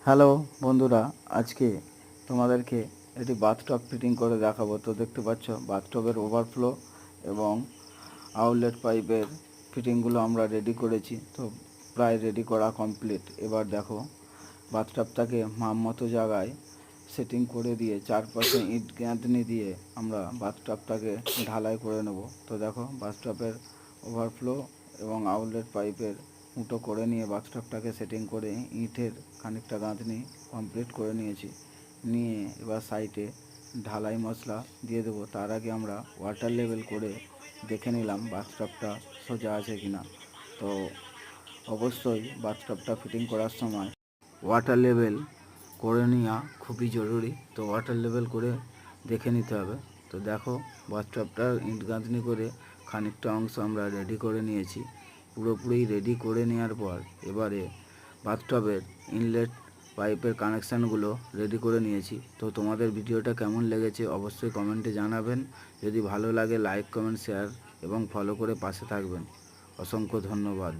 Hello বন্ধুরা, আজকে তোমাদেরকে একটি বাথটব ফিটিং করে দেখাবো। তো দেখতে পাচ্ছ বাথটবের ওভারফ্লো এবং আউটলেট পাইপের ফিটিংগুলো আমরা রেডি করেছি। তো প্রায় রেডি করা কমপ্লিট। এবার দেখো বাথটবটাকে মাপ জায়গায় সেটিং করে দিয়ে চারপাশে ইট গাঁথনি দিয়ে আমরা বাথটবটাকে ঢালাই করে নেব। তো দেখো বাথটবের ওভারফ্লো এবং আউটলেট পাইপের ফুটো করে নিয়ে বাথটবটাকে সেটিং করে ইটের খানিকটা গাঁথনি কমপ্লিট করে নিয়েছি। নিয়ে এবার সাইডে ঢালাই মশলা দিয়ে দেবো। তার আগে আমরা ওয়াটার লেভেল করে দেখে নিলাম বাথটবটা সোজা আছে কিনা। তো অবশ্যই বাথটবটা ফিটিং করার সময় ওয়াটার লেভেল করে নেওয়া খুবই জরুরি। তো ওয়াটার লেভেল করে দেখে নিতে হবে। তো দেখো বাথটবটা ইট গাঁথনি করে খানিকটা অংশ আমরা রেডি করে নিয়েছি। পুরোপুরি রেডি করে নেওয়ার পর এবারে বাথটবের ইনলেট পাইপের কানেকশানগুলো রেডি করে নিয়েছি। তো তোমাদের ভিডিওটা কেমন লেগেছে অবশ্যই কমেন্টে জানাবেন। যদি ভালো লাগে লাইক, কমেন্ট, শেয়ার এবং ফলো করে পাশে থাকবেন। অসংখ্য ধন্যবাদ।